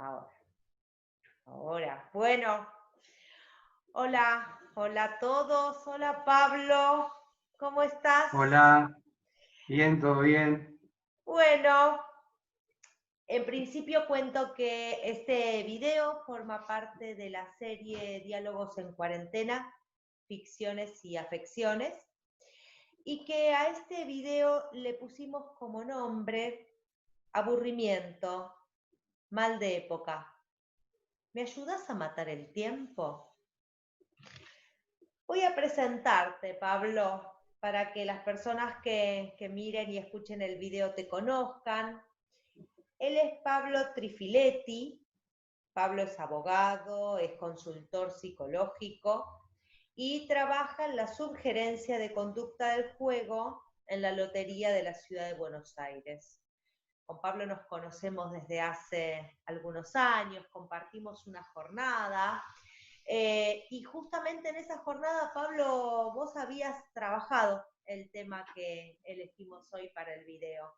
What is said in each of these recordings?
Ahora, ahora. Bueno, hola a todos. Hola Pablo, ¿cómo estás? Hola, bien, todo bien. Bueno, en principio cuento que este video forma parte de la serie Diálogos en Cuarentena, Ficciones y Afecciones, y que a este video le pusimos como nombre Aburrimiento, mal de época. ¿Me ayudas a matar el tiempo? Voy a presentarte, Pablo, para que las personas que miren y escuchen el video te conozcan. Él es Pablo Trifiletti. Pablo es abogado, es consultor psicológico y trabaja en la subgerencia de conducta del juego en la Lotería de la Ciudad de Buenos Aires. Con Pablo nos conocemos desde hace algunos años, compartimos una jornada. Y justamente en esa jornada, Pablo, vos habías trabajado el tema que elegimos hoy para el video.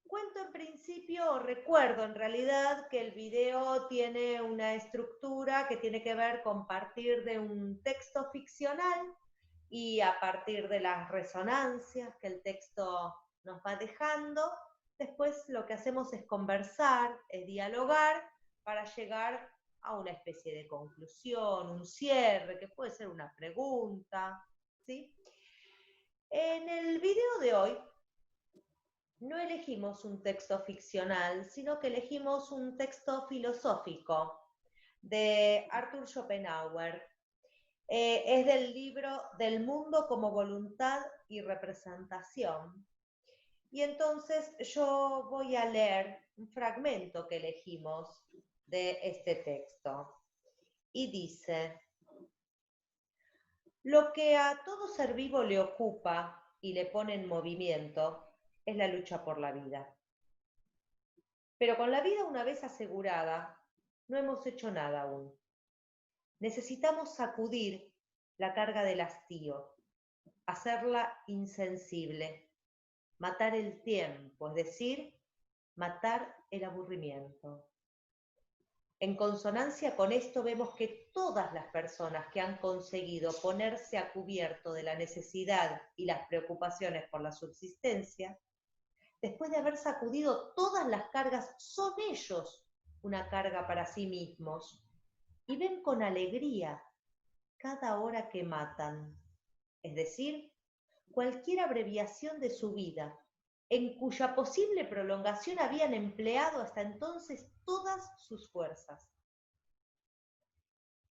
Cuento en principio, recuerdo en realidad que el video tiene una estructura que tiene que ver con partir de un texto ficcional y a partir de las resonancias que el texto nos va dejando, después lo que hacemos es conversar, es dialogar para llegar a una especie de conclusión, un cierre, que puede ser una pregunta, ¿sí? En el video de hoy no elegimos un texto ficcional, sino que elegimos un texto filosófico de Arthur Schopenhauer. Es del libro Del mundo como voluntad y representación. Y entonces yo voy a leer un fragmento que elegimos de este texto. Y dice: lo que a todo ser vivo le ocupa y le pone en movimiento es la lucha por la vida. Pero con la vida una vez asegurada, no hemos hecho nada aún. Necesitamos sacudir la carga del hastío, hacerla insensible, matar el tiempo, es decir, matar el aburrimiento. En consonancia con esto vemos que todas las personas que han conseguido ponerse a cubierto de la necesidad y las preocupaciones por la subsistencia, después de haber sacudido todas las cargas, son ellos una carga para sí mismos y ven con alegría cada hora que matan, es decir, cualquier abreviación de su vida, en cuya posible prolongación habían empleado hasta entonces todas sus fuerzas.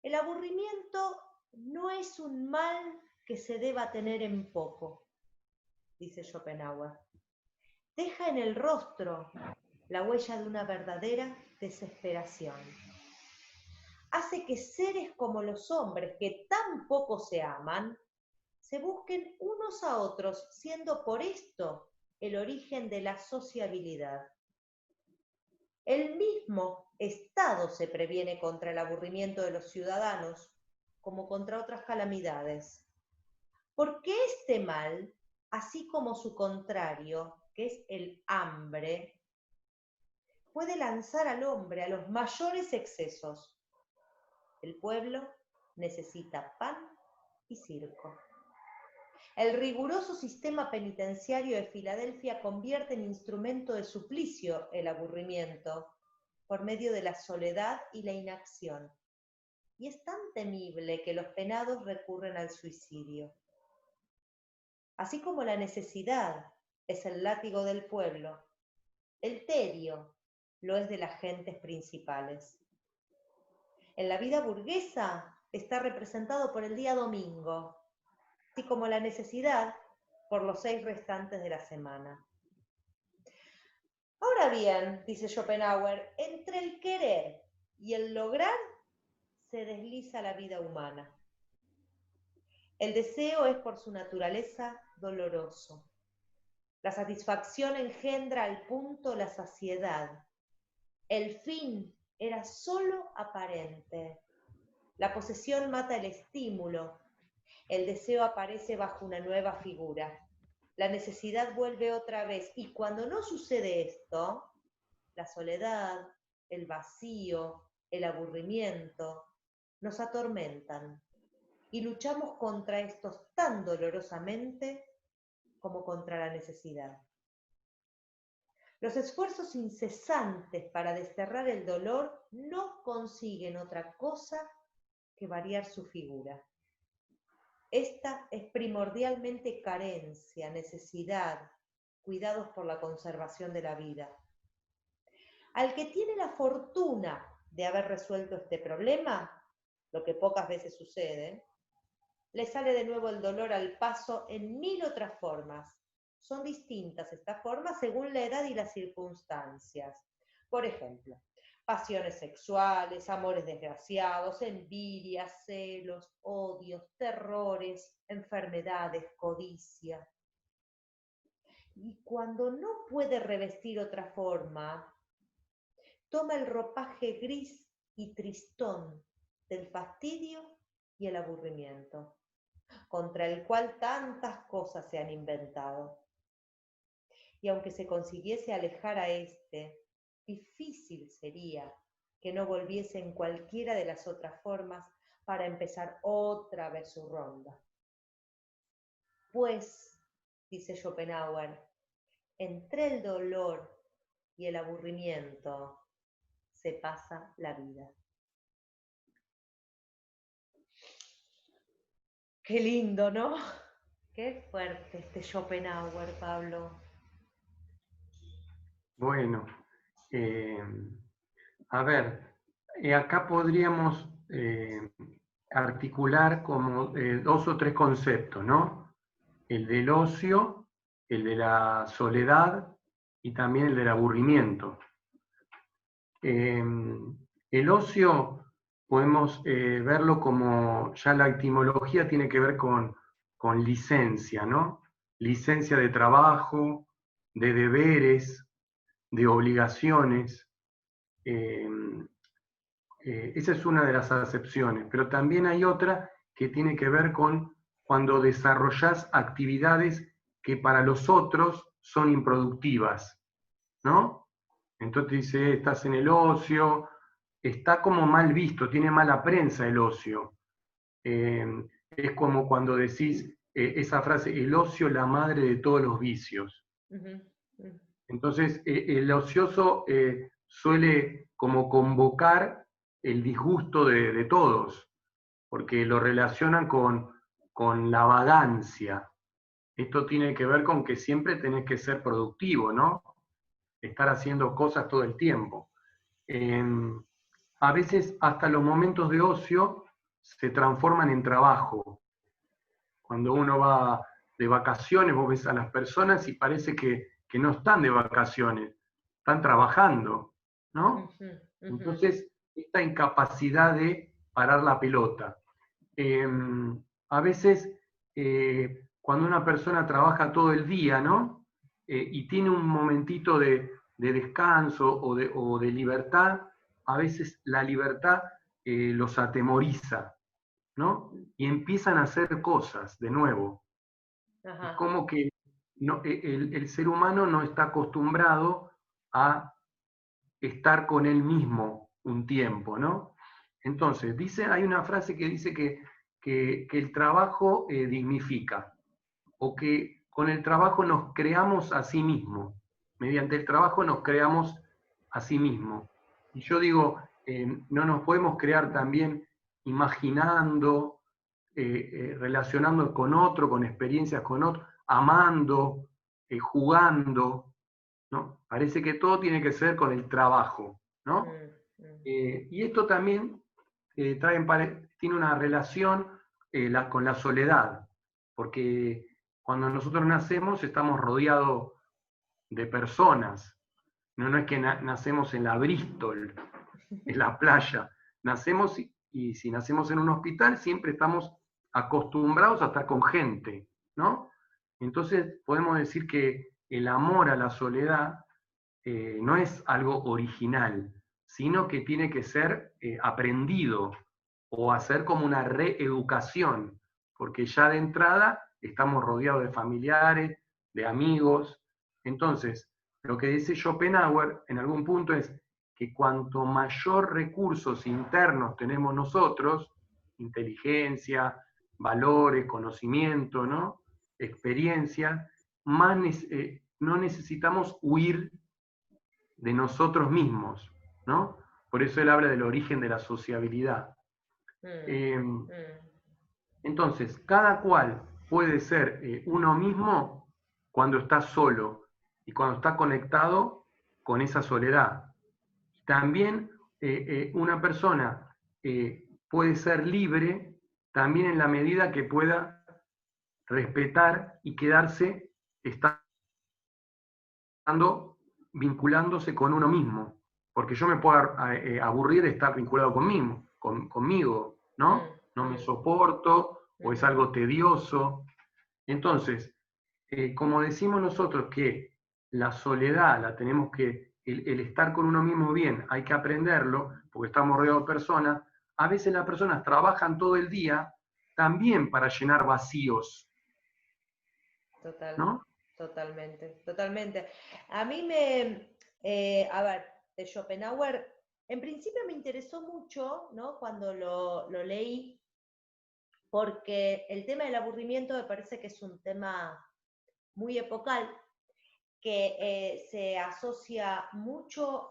El aburrimiento no es un mal que se deba tener en poco, dice Schopenhauer. Deja en el rostro la huella de una verdadera desesperación. Hace que seres como los hombres, que tan poco se aman, se busquen unos a otros, siendo por esto el origen de la sociabilidad. El mismo Estado se previene contra el aburrimiento de los ciudadanos, como contra otras calamidades. Porque este mal, así como su contrario, que es el hambre, puede lanzar al hombre a los mayores excesos. El pueblo necesita pan y circo. El riguroso sistema penitenciario de Filadelfia convierte en instrumento de suplicio el aburrimiento por medio de la soledad y la inacción. Y es tan temible que los penados recurren al suicidio. Así como la necesidad es el látigo del pueblo, el tedio lo es de las gentes principales. En la vida burguesa está representado por el día domingo, así como la necesidad por los 6 restantes de la semana. Ahora bien, dice Schopenhauer, entre el querer y el lograr se desliza la vida humana. El deseo es por su naturaleza doloroso. La satisfacción engendra al punto la saciedad. El fin era solo aparente. La posesión mata el estímulo. El deseo aparece bajo una nueva figura. La necesidad vuelve otra vez. Y cuando no sucede esto, la soledad, el vacío, el aburrimiento, nos atormentan y luchamos contra estos tan dolorosamente como contra la necesidad. Los esfuerzos incesantes para desterrar el dolor no consiguen otra cosa que variar su figura. Esta es primordialmente carencia, necesidad, cuidados por la conservación de la vida. Al que tiene la fortuna de haber resuelto este problema, lo que pocas veces sucede, le sale de nuevo el dolor al paso en 1000 otras formas. Son distintas estas formas según la edad y las circunstancias. Por ejemplo, pasiones sexuales, amores desgraciados, envidias, celos, odios, terrores, enfermedades, codicia. Y cuando no puede revestir otra forma, toma el ropaje gris y tristón del fastidio y el aburrimiento, contra el cual tantas cosas se han inventado. Y aunque se consiguiese alejar a éste, difícil sería que no volviese en cualquiera de las otras formas para empezar otra vez su ronda. Pues, dice Schopenhauer, entre el dolor y el aburrimiento se pasa la vida. Qué lindo, ¿no? Qué fuerte este Schopenhauer, Pablo. Bueno, a ver, acá podríamos articular como 2 o 3 conceptos, ¿no? El del ocio, el de la soledad y también el del aburrimiento. El ocio podemos verlo como, ya la etimología tiene que ver con licencia, ¿no? Licencia de trabajo, de deberes, de obligaciones. Esa es una de las acepciones, pero también hay otra que tiene que ver con cuando desarrollas actividades que para los otros son improductivas, ¿no? Entonces dice, estás en el ocio, está como mal visto, tiene mala prensa el ocio. Es como cuando decís esa frase, el ocio la madre de todos los vicios. Entonces, el ocioso suele como convocar el disgusto de todos, porque lo relacionan con la vagancia. Esto tiene que ver con que siempre tenés que ser productivo, ¿no? Estar haciendo cosas todo el tiempo. A veces hasta los momentos de ocio se transforman en trabajo. Cuando uno va de vacaciones, vos ves a las personas y parece que no están de vacaciones, están trabajando, ¿no? Entonces, esta incapacidad de parar la pelota. A veces, cuando una persona trabaja todo el día, ¿no? Y tiene un momentito de descanso o de libertad, a veces la libertad los atemoriza, ¿no? Y empiezan a hacer cosas de nuevo. Ajá. Es como que no, el ser humano no está acostumbrado a estar con él mismo un tiempo, ¿no? Entonces, hay una frase que dice que el trabajo dignifica, o que con el trabajo nos creamos a sí mismos. Mediante el trabajo nos creamos a sí mismos. Y yo digo, no nos podemos crear también imaginando, relacionando con otro, con experiencias con otro, amando, jugando, ¿no? Parece que todo tiene que ser con el trabajo, ¿no? Y esto también tiene una relación con la soledad, porque cuando nosotros nacemos estamos rodeados de personas. No es que nacemos en la Bristol, en la playa. Nacemos y si nacemos en un hospital siempre estamos acostumbrados a estar con gente, ¿no? Entonces podemos decir que el amor a la soledad no es algo original, sino que tiene que ser aprendido o hacer como una reeducación, porque ya de entrada estamos rodeados de familiares, de amigos. Entonces, lo que dice Schopenhauer en algún punto es que cuanto mayor recursos internos tenemos nosotros, inteligencia, valores, conocimiento, ¿no? Experiencia, más no necesitamos huir de nosotros mismos, ¿no? Por eso él habla del origen de la sociabilidad. Entonces, cada cual puede ser uno mismo cuando está solo y cuando está conectado con esa soledad. También una persona puede ser libre también en la medida que pueda respetar y quedarse vinculándose con uno mismo. Porque yo me puedo aburrir de estar vinculado conmigo, ¿no? No me soporto o es algo tedioso. Entonces, como decimos nosotros que la soledad la tenemos que, el estar con uno mismo bien, hay que aprenderlo, porque estamos rodeados de personas, a veces las personas trabajan todo el día también para llenar vacíos. ¿No? Totalmente, totalmente. A mí a ver, de Schopenhauer, en principio me interesó mucho, ¿no? Cuando lo leí, porque el tema del aburrimiento me parece que es un tema muy epocal, que se asocia mucho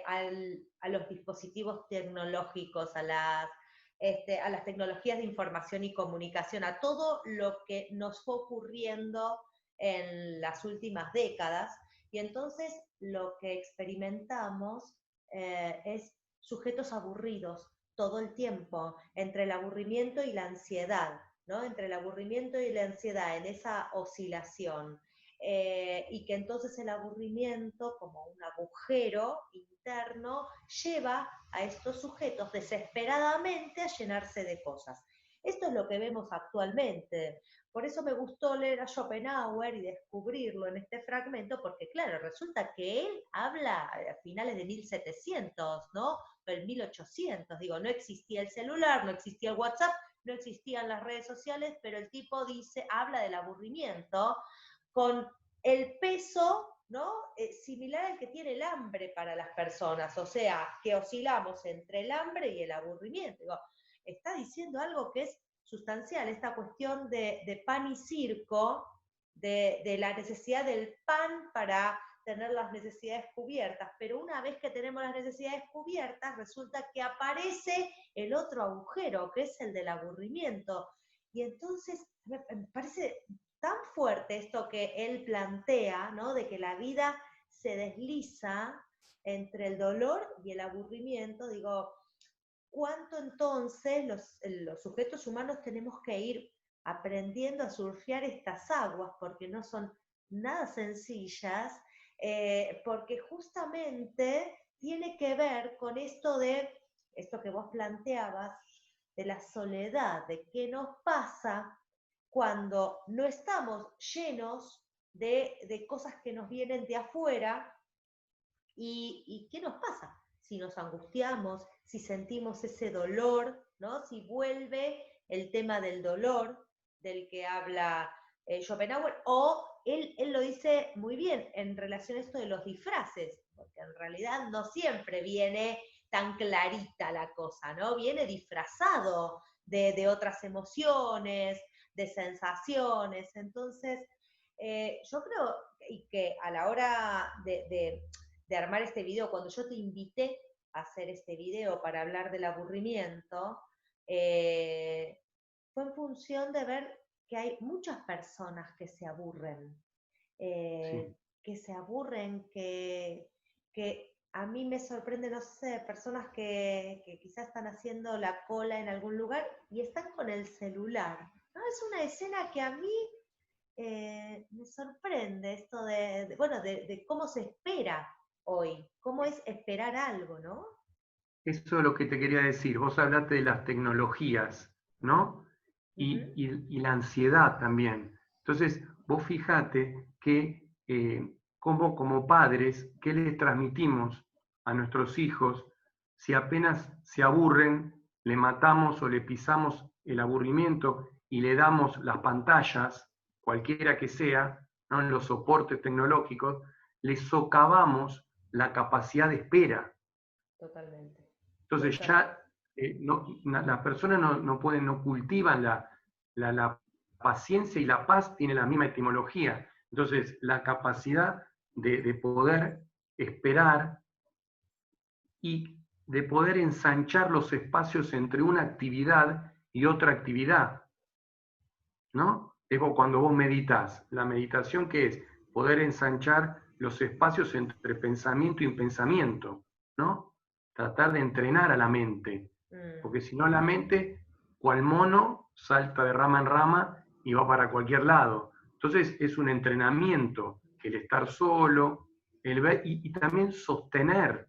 a los dispositivos tecnológicos, a las tecnologías de información y comunicación, a todo lo que nos fue ocurriendo en las últimas décadas. Y entonces lo que experimentamos es sujetos aburridos todo el tiempo, entre el aburrimiento y la ansiedad, ¿no? Entre el aburrimiento y la ansiedad, en esa oscilación. Y que entonces el aburrimiento, como un agujero interno, lleva a estos sujetos desesperadamente a llenarse de cosas. Esto es lo que vemos actualmente. Por eso me gustó leer a Schopenhauer y descubrirlo en este fragmento, porque claro, resulta que él habla a finales de 1700, ¿no? El 1800, digo, no existía el celular, no existía el WhatsApp, no existían las redes sociales, pero el tipo habla del aburrimiento con el peso, ¿no? Similar al que tiene el hambre para las personas, o sea, que oscilamos entre el hambre y el aburrimiento. Digo, está diciendo algo que es sustancial, esta cuestión de pan y circo, de la necesidad del pan para tener las necesidades cubiertas, pero una vez que tenemos las necesidades cubiertas, resulta que aparece el otro agujero, que es el del aburrimiento. Y entonces me parece tan fuerte esto que él plantea, ¿no? De que la vida se desliza entre el dolor y el aburrimiento. Digo, ¿cuánto entonces los sujetos humanos tenemos que ir aprendiendo a surfear estas aguas? Porque no son nada sencillas, porque justamente tiene que ver con esto que vos planteabas, de la soledad, de qué nos pasa cuando no estamos llenos de cosas que nos vienen de afuera. ¿Y qué nos pasa? Si nos angustiamos, si sentimos ese dolor, ¿no? Si vuelve el tema del dolor del que habla Schopenhauer, o él lo dice muy bien en relación a esto de los disfraces, porque en realidad no siempre viene tan clarita la cosa, ¿no? Viene disfrazado de otras emociones, de sensaciones. Entonces, yo creo que a la hora de armar este video, cuando yo te invité a hacer este video para hablar del aburrimiento, fue en función de ver que hay muchas personas que se aburren, Sí. que se aburren, que a mí me sorprende, no sé, personas que quizás están haciendo la cola en algún lugar y están con el celular, ¿no? Es una escena que a mí me sorprende esto de cómo se espera hoy, cómo es esperar algo, ¿no? Eso es lo que te quería decir. Vos hablaste de las tecnologías, ¿no? Ujú. Y la ansiedad también. Entonces, vos fíjate que como padres, ¿qué les transmitimos a nuestros hijos si apenas se aburren, le matamos o le pisamos el aburrimiento y le damos las pantallas, cualquiera que sea, ¿no? En los soportes tecnológicos, les socavamos la capacidad de espera. Totalmente. Entonces ya las personas no pueden, no cultivan la paciencia, y la paz tiene la misma etimología. Entonces la capacidad de poder esperar y de poder ensanchar los espacios entre una actividad y otra actividad, ¿no? Es como cuando vos meditas. La meditación, ¿qué es? Poder ensanchar los espacios entre pensamiento y pensamiento, ¿no? Tratar de entrenar a la mente, porque si no la mente, cual mono, salta de rama en rama y va para cualquier lado. Entonces es un entrenamiento, el estar solo, el ver y también sostener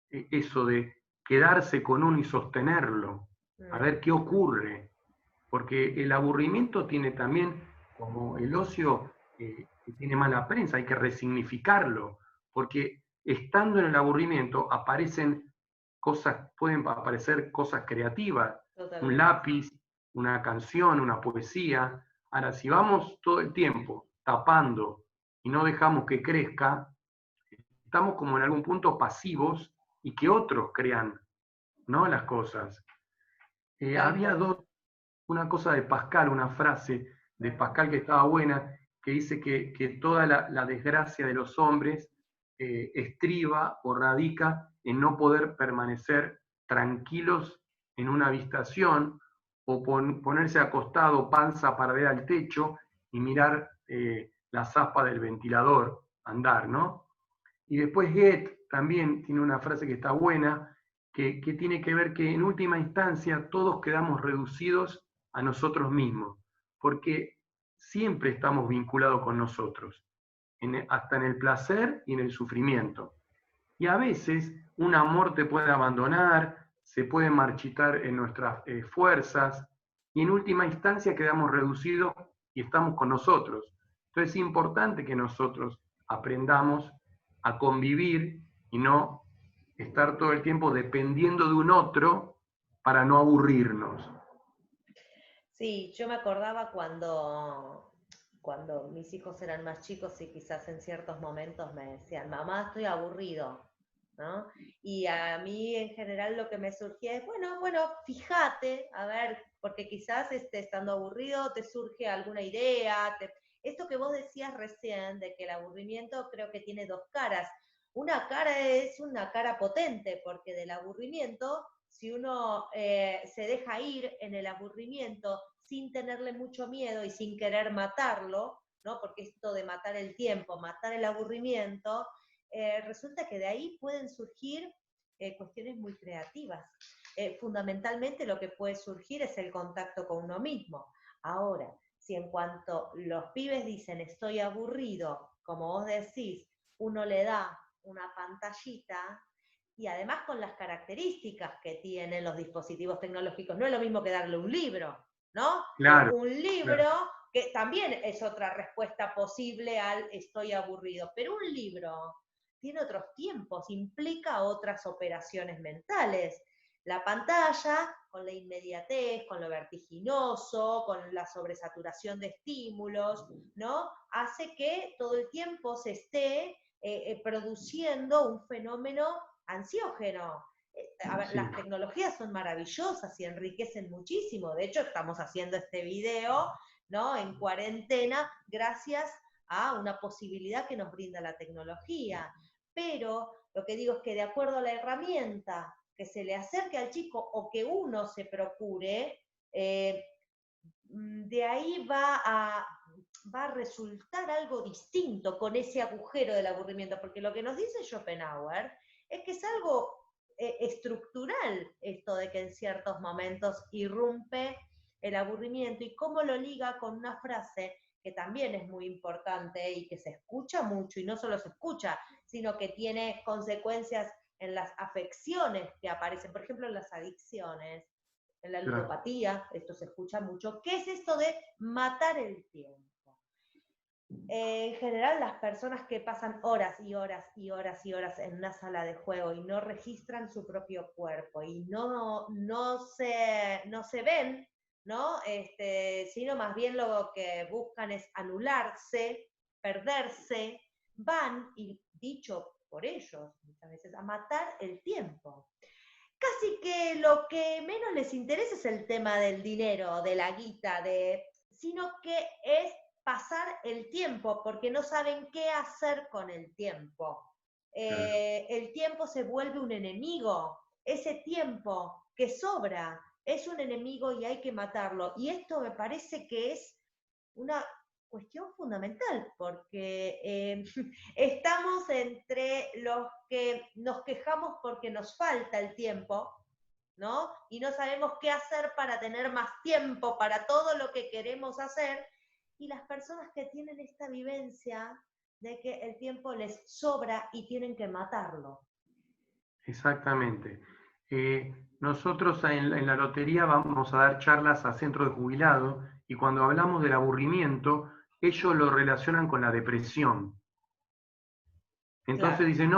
eso de quedarse con uno y sostenerlo, a ver qué ocurre, porque el aburrimiento tiene también, como el ocio, que tiene mala prensa, hay que resignificarlo, porque estando en el aburrimiento aparecen cosas, pueden aparecer cosas creativas, un Totalmente. lápiz, una canción, una poesía. Ahora, si vamos todo el tiempo tapando y no dejamos que crezca, estamos como en algún punto pasivos y que otros crean, ¿no? Las cosas. Tal Había cual. una cosa de Pascal, una frase de Pascal que estaba buena, que dice que toda la desgracia de los hombres estriba o radica en no poder permanecer tranquilos en una habitación o ponerse acostado panza para ver al techo y mirar la zapa del ventilador andar, ¿no? Y después Goethe también tiene una frase que está buena, que tiene que ver que en última instancia todos quedamos reducidos a nosotros mismos, porque siempre estamos vinculados con nosotros, hasta en el placer y en el sufrimiento. Y a veces un amor te puede abandonar, se puede marchitar en nuestras fuerzas, y en última instancia quedamos reducidos y estamos con nosotros. Entonces es importante que nosotros aprendamos a convivir y no estar todo el tiempo dependiendo de un otro para no aburrirnos. Sí, yo me acordaba cuando mis hijos eran más chicos y quizás en ciertos momentos me decían, mamá, estoy aburrido, ¿no? Y a mí en general lo que me surgía es, bueno, fíjate, a ver, porque quizás estando aburrido te surge alguna idea. Esto que vos decías recién, de que el aburrimiento creo que tiene dos caras. Una cara es una cara potente, porque del aburrimiento, si uno se deja ir en el aburrimiento sin tenerle mucho miedo y sin querer matarlo, ¿no? Porque esto de matar el tiempo, matar el aburrimiento, resulta que de ahí pueden surgir cuestiones muy creativas. Fundamentalmente lo que puede surgir es el contacto con uno mismo. Ahora, si en cuanto los pibes dicen estoy aburrido, como vos decís, uno le da una pantallita, y además con las características que tienen los dispositivos tecnológicos. No es lo mismo que darle un libro, ¿no? Claro, Un libro, claro. que también es otra respuesta posible al estoy aburrido, pero un libro tiene otros tiempos, implica otras operaciones mentales. La pantalla, con la inmediatez, con lo vertiginoso, con la sobresaturación de estímulos, ¿no? Hace que todo el tiempo se esté produciendo un fenómeno ansiógeno. A ver, Sí. las tecnologías son maravillosas y enriquecen muchísimo. De hecho, estamos haciendo este video, ¿no? En cuarentena, gracias a una posibilidad que nos brinda la tecnología. Pero lo que digo es que de acuerdo a la herramienta que se le acerque al chico o que uno se procure, de ahí va a resultar algo distinto con ese agujero del aburrimiento, porque lo que nos dice Schopenhauer es que es algo estructural esto de que en ciertos momentos irrumpe el aburrimiento, y cómo lo liga con una frase que también es muy importante y que se escucha mucho, y no solo se escucha, sino que tiene consecuencias en las afecciones que aparecen, por ejemplo, en las adicciones, en la Claro. ludopatía, esto se escucha mucho. ¿Qué es esto de matar el tiempo? En general, las personas que pasan horas y horas y horas y horas en una sala de juego y no registran su propio cuerpo y no se ven, ¿no? Sino más bien lo que buscan es anularse, perderse, van, y dicho por ellos, muchas veces, a matar el tiempo. Casi que lo que menos les interesa es el tema del dinero, de la guita, sino que es pasar el tiempo, porque no saben qué hacer con el tiempo. El tiempo se vuelve un enemigo, ese tiempo que sobra es un enemigo y hay que matarlo. Y esto me parece que es una cuestión fundamental, porque estamos entre los que nos quejamos porque nos falta el tiempo, ¿no? Y no sabemos qué hacer para tener más tiempo para todo lo que queremos hacer, y las personas que tienen esta vivencia de que el tiempo les sobra y tienen que matarlo. Exactamente. Nosotros en la lotería vamos a dar charlas a centros de jubilados y cuando hablamos del aburrimiento, ellos lo relacionan con la depresión. Entonces Claro. dicen,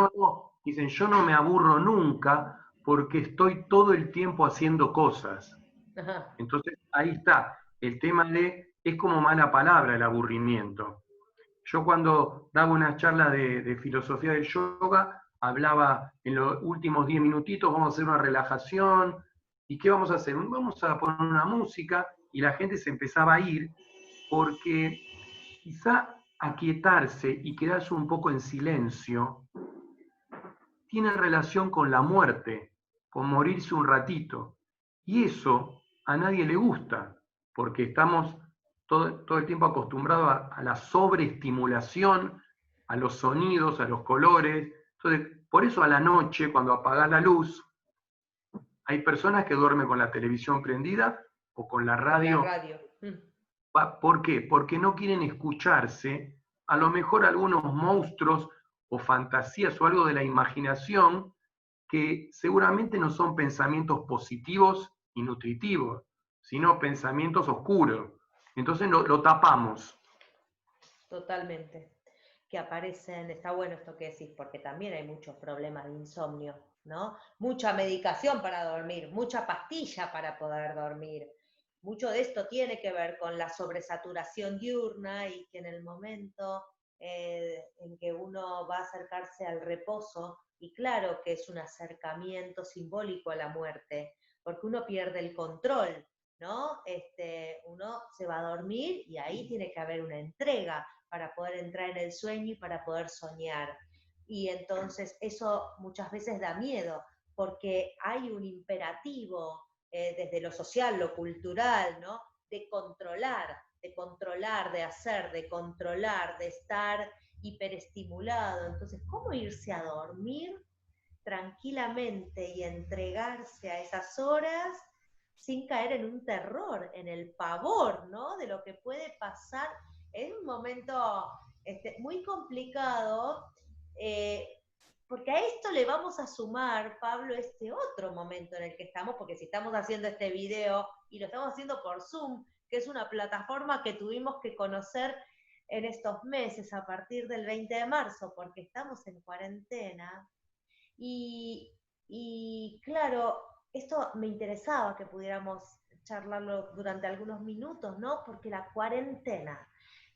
dicen, yo no me aburro nunca porque estoy todo el tiempo haciendo cosas. Ajá. Entonces ahí está, el tema es como mala palabra el aburrimiento. Yo cuando daba una charla de filosofía del yoga, hablaba en los últimos 10 minutitos, vamos a hacer una relajación, ¿y qué vamos a hacer? Vamos a poner una música, y la gente se empezaba a ir, porque quizá aquietarse y quedarse un poco en silencio tiene relación con la muerte, con morirse un ratito. Y eso a nadie le gusta, porque estamos todo el tiempo acostumbrados a la sobreestimulación, a los sonidos, a los colores. Entonces, por eso a la noche, cuando apagás la luz, hay personas que duermen con la televisión prendida o con la radio. La radio. ¿Por qué? Porque no quieren escucharse, a lo mejor algunos monstruos o fantasías o algo de la imaginación que seguramente no son pensamientos positivos y nutritivos, sino pensamientos oscuros. Entonces lo tapamos. Totalmente. Que aparecen, está bueno esto que decís, porque también hay muchos problemas de insomnio, ¿no? Mucha medicación para dormir, mucha pastilla para poder dormir. Mucho de esto tiene que ver con la sobresaturación diurna y que en el momento en que uno va a acercarse al reposo, y claro que es un acercamiento simbólico a la muerte, porque uno pierde el control, ¿no? Uno se va a dormir y ahí tiene que haber una entrega para poder entrar en el sueño y para poder soñar. Y entonces eso muchas veces da miedo, porque hay un imperativo desde lo social, lo cultural, ¿no? De controlar, de hacer, de controlar, de estar hiperestimulado. Entonces, ¿cómo irse a dormir tranquilamente y entregarse a esas horas sin caer en un terror, en el pavor, ¿no? De lo que puede pasar en un momento muy complicado, porque a esto le vamos a sumar, Pablo, este otro momento en el que estamos, porque si estamos haciendo este video y lo estamos haciendo por Zoom, que es una plataforma que tuvimos que conocer en estos meses a partir del 20 de marzo, porque estamos en cuarentena, y claro, esto me interesaba que pudiéramos charlarlo durante algunos minutos, ¿no? Porque la cuarentena,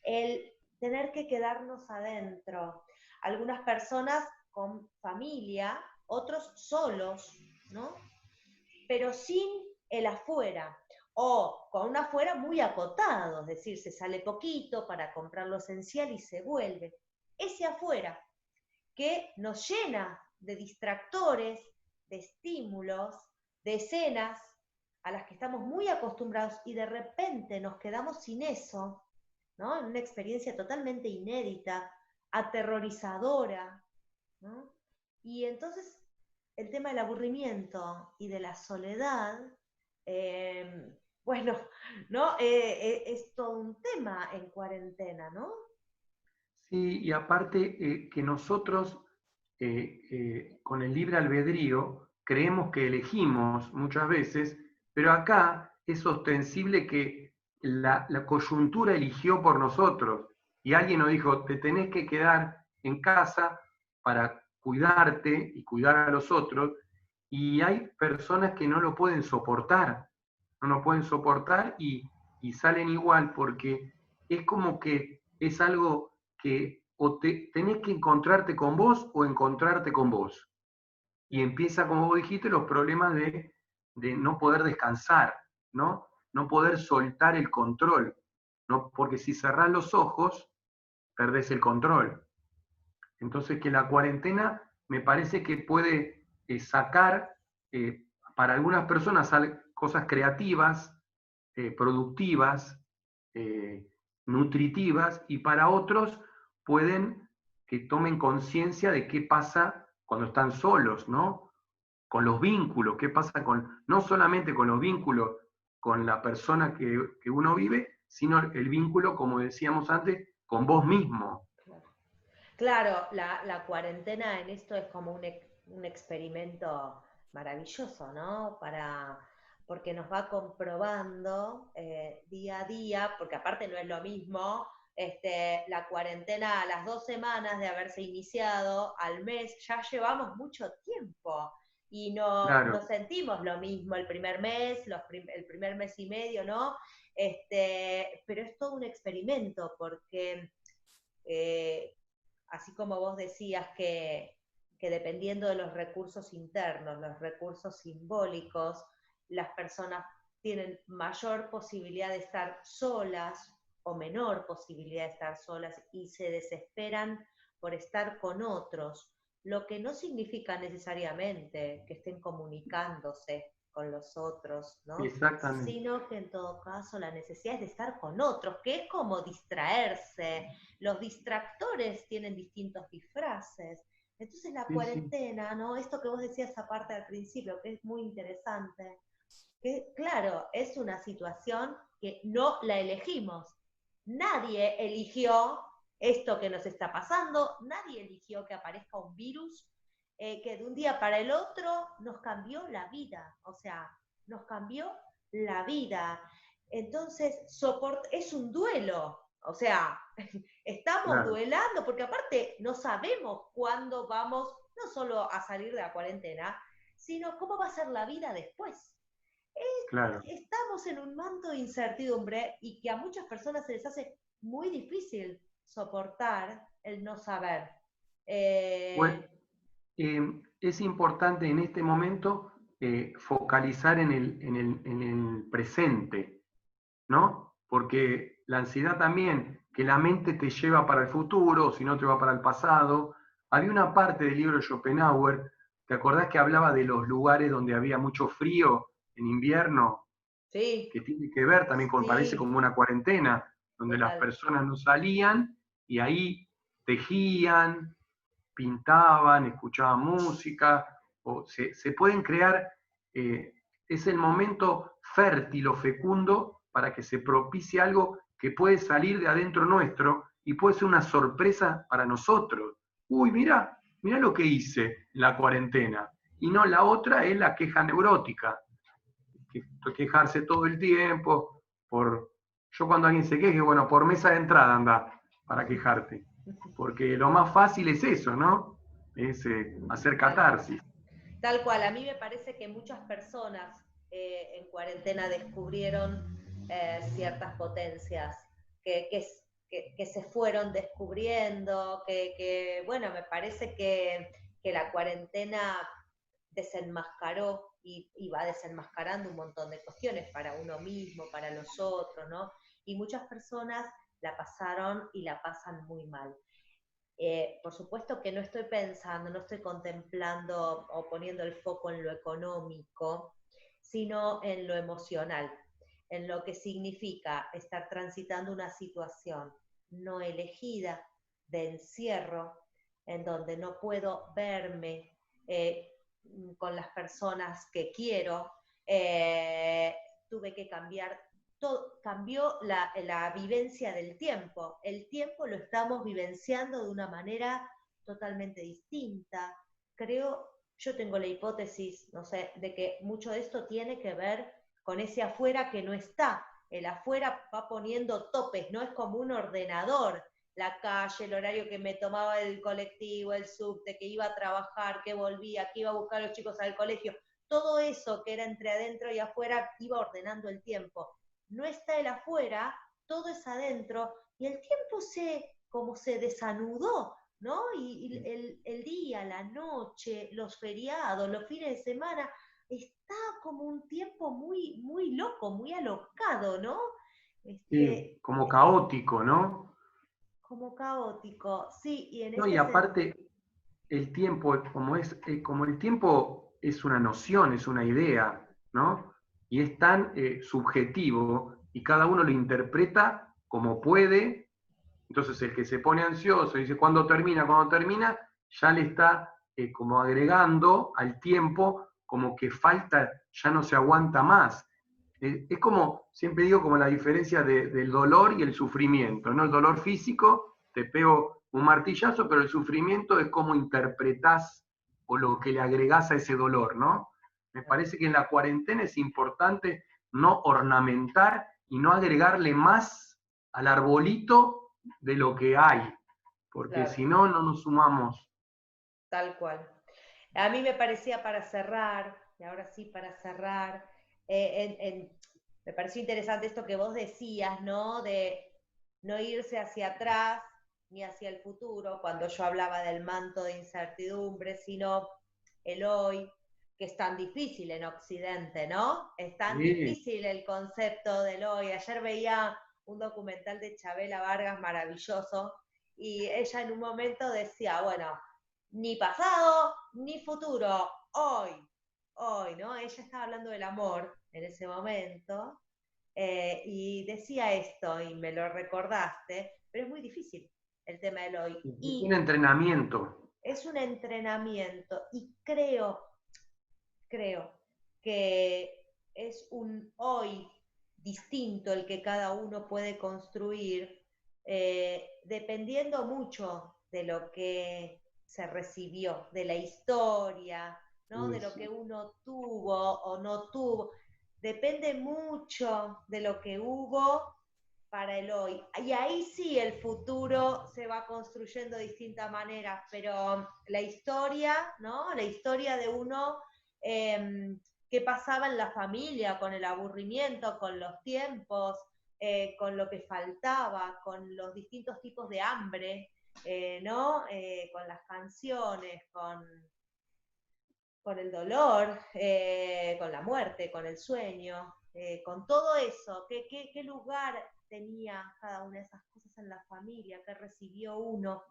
el tener que quedarnos adentro, algunas personas con familia, otros solos, ¿no? Pero sin el afuera, o con un afuera muy acotado, es decir, se sale poquito para comprar lo esencial y se vuelve. Ese afuera que nos llena de distractores, de estímulos, de escenas a las que estamos muy acostumbrados y de repente nos quedamos sin eso, ¿no? En una experiencia totalmente inédita, aterrorizadora, ¿no? Y entonces el tema del aburrimiento y de la soledad, bueno, ¿no? Es todo un tema en cuarentena, ¿no? Sí, y aparte que nosotros con el libre albedrío creemos que elegimos muchas veces, pero acá es ostensible que la coyuntura eligió por nosotros y alguien nos dijo, te tenés que quedar en casa para cuidarte y cuidar a los otros, y hay personas que no lo pueden soportar, no lo pueden soportar y salen igual porque es como que es algo que o tenés que encontrarte con vos o encontrarte con vos. Y empieza, como vos dijiste, los problemas de no poder descansar, ¿no? No poder soltar el control, ¿no? Porque si cerrás los ojos, perdés el control. Entonces, que la cuarentena me parece que puede sacar para algunas personas cosas creativas, productivas, eh, nutritivas, y para otros pueden que tomen conciencia de qué pasa cuando están solos, ¿no? Con los vínculos, qué pasa no solamente con los vínculos con la persona que uno vive, sino el vínculo, como decíamos antes, con vos mismo. Claro, la cuarentena en esto es como un experimento maravilloso, ¿no? Porque nos va comprobando día a día, porque aparte no es lo mismo, la cuarentena a las 2 semanas de haberse iniciado, al mes, ya llevamos mucho tiempo y no Claro, sentimos lo mismo el primer mes, el primer mes y medio, ¿no? Pero es todo un experimento porque eh, así como vos decías que dependiendo de los recursos internos, los recursos simbólicos, las personas tienen mayor posibilidad de estar solas o menor posibilidad de estar solas y se desesperan por estar con otros, lo que no significa necesariamente que estén comunicándose con los otros, ¿no? exactamente. Sino que en todo caso la necesidad es de estar con otros, que es como distraerse. Los distractores tienen distintos disfraces. Entonces la Sí, sí, cuarentena, ¿no? Esto que vos decías aparte al principio, que es muy interesante, que claro, es una situación que no la elegimos. Nadie eligió esto que nos está pasando, nadie eligió que aparezca un virus que de un día para el otro nos cambió la vida, o sea, nos cambió la vida. Entonces, es un duelo, o sea, estamos claro, duelando porque aparte no sabemos cuándo vamos no solo a salir de la cuarentena, sino cómo va a ser la vida después. claro. Estamos en un manto de incertidumbre y que a muchas personas se les hace muy difícil soportar el no saber. Bueno, Eh, es importante en este momento focalizar en el presente, ¿no? Porque la ansiedad también, que la mente te lleva para el futuro, o si no te va para el pasado. Había una parte del libro de Schopenhauer, ¿te acordás que hablaba de los lugares donde había mucho frío en invierno? sí, Que tiene que ver también con, parece sí, como una cuarentena, donde las total. personas no salían y ahí tejían, pintaban, escuchaban música, o se pueden crear, eh, es el momento fértil o fecundo para que se propicie algo que puede salir de adentro nuestro y puede ser una sorpresa para nosotros. Uy, mira lo que hice en la cuarentena. Y no, la otra es la queja neurótica, quejarse todo el tiempo. Yo cuando alguien se queje, bueno, por mesa de entrada anda para quejarte. Porque lo más fácil es eso, ¿no? Es hacer Tal cual. catarsis. Tal cual, a mí me parece que muchas personas en cuarentena descubrieron ciertas potencias que, que, que, se fueron descubriendo, bueno, me parece que la cuarentena desenmascaró y va desenmascarando un montón de cuestiones para uno mismo, para los otros, ¿no? Y muchas personas la pasaron y la pasan muy mal. Por supuesto que no estoy pensando, no estoy contemplando o poniendo el foco en lo económico, sino en lo emocional, en lo que significa estar transitando una situación no elegida de encierro, en donde no puedo verme con las personas que quiero. Tuve que cambiar todo, cambió la vivencia del tiempo. El tiempo lo estamos vivenciando de una manera totalmente distinta. Creo, yo tengo la hipótesis, no sé, de que mucho de esto tiene que ver con ese afuera que no está. El afuera va poniendo topes, no es como un ordenador. La calle, el horario que me tomaba el colectivo, el subte, que iba a trabajar, que volvía, que iba a buscar a los chicos al colegio. Todo eso que era entre adentro y afuera iba ordenando el tiempo. No está el afuera, todo es adentro, y el tiempo como se desanudó, ¿no? Y el día, la noche, los feriados, los fines de semana, está como un tiempo muy, muy loco, muy alocado, ¿no? Sí, como caótico, ¿no? Como caótico, sí, y en No, y ese sentido, aparte, el tiempo, como el tiempo es una noción, es una idea, ¿no? Y es tan subjetivo y cada uno lo interpreta como puede. Entonces el que se pone ansioso y dice, cuando termina, ya le está como agregando al tiempo como que falta, ya no se aguanta más. Es como, siempre digo, como la diferencia del dolor y el sufrimiento, ¿no? El dolor físico, te pego un martillazo, pero el sufrimiento es cómo interpretás o lo que le agregás a ese dolor, ¿no? Me parece que en la cuarentena es importante no ornamentar y no agregarle más al arbolito de lo que hay, porque claro, si no, no nos sumamos. tal cual. A mí me parecía para cerrar, y ahora sí para cerrar, me pareció interesante esto que vos decías, ¿no? De no irse hacia atrás ni hacia el futuro, cuando yo hablaba del manto de incertidumbre, sino el hoy, que es tan difícil en Occidente, ¿no? Es tan Sí, difícil el concepto del hoy. Ayer veía un documental de Chabela Vargas maravilloso y ella en un momento decía, bueno, ni pasado ni futuro, hoy, hoy, ¿no? Ella estaba hablando del amor en ese momento y decía esto y me lo recordaste, pero es muy difícil el tema del hoy. es un Y entrenamiento. es un entrenamiento y creo que es un hoy distinto el que cada uno puede construir, dependiendo mucho de lo que se recibió, de la historia, ¿no? De lo Eso. que uno tuvo o no tuvo. Depende mucho de lo que hubo para el hoy. Y ahí sí el futuro se va construyendo de distintas maneras, pero la historia, ¿no? La historia de uno, qué pasaba en la familia, con el aburrimiento, con los tiempos, con lo que faltaba, con los distintos tipos de hambre, ¿no? Con las canciones, con el dolor, con la muerte, con el sueño, con todo eso. ¿Qué lugar tenía cada una de esas cosas en la familia? ¿Qué recibió uno?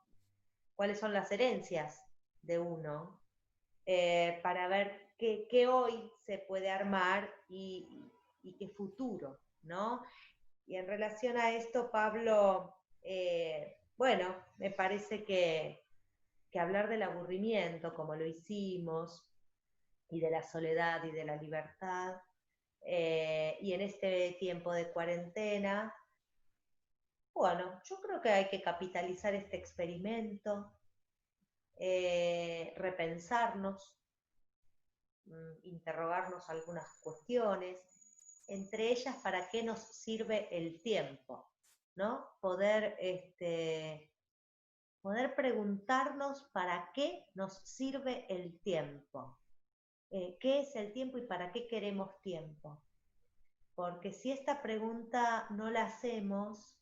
¿Cuáles son las herencias de uno? Para ver qué hoy se puede armar y qué futuro, ¿no? Y en relación a esto, Pablo, bueno, me parece que hablar del aburrimiento, como lo hicimos, y de la soledad y de la libertad. Y en este tiempo de cuarentena, bueno, yo creo que hay que capitalizar este experimento, repensarnos, interrogarnos algunas cuestiones, entre ellas para qué nos sirve el tiempo, ¿no? Poder preguntarnos para qué nos sirve el tiempo. ¿Qué es el tiempo y para qué queremos tiempo? Porque si esta pregunta no la hacemos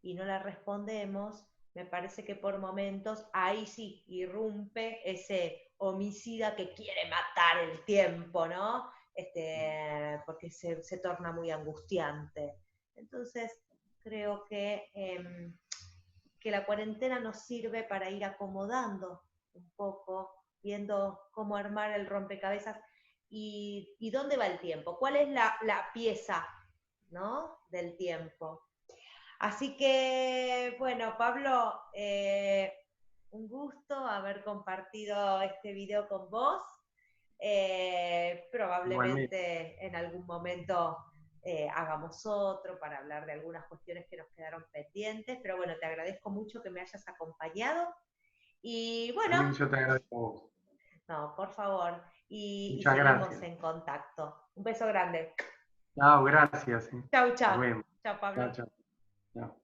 y no la respondemos, me parece que por momentos ahí sí irrumpe ese homicida que quiere matar el tiempo, ¿no? Porque se torna muy angustiante. Entonces, creo que la cuarentena nos sirve para ir acomodando un poco, viendo cómo armar el rompecabezas y dónde va el tiempo, cuál es la pieza, ¿no? Del tiempo. Así que, bueno, Pablo, un gusto haber compartido este video con vos. Igualmente. Probablemente en algún momento hagamos otro para hablar de algunas cuestiones que nos quedaron pendientes, pero bueno, te agradezco mucho que me hayas acompañado y bueno, También yo te agradezco a vos. no, por favor, y Muchas seguimos gracias. en contacto. Un beso grande. Chao, gracias. Chau, Nos chau. vemos. Chau, Pablo. Chao, chao. Chao.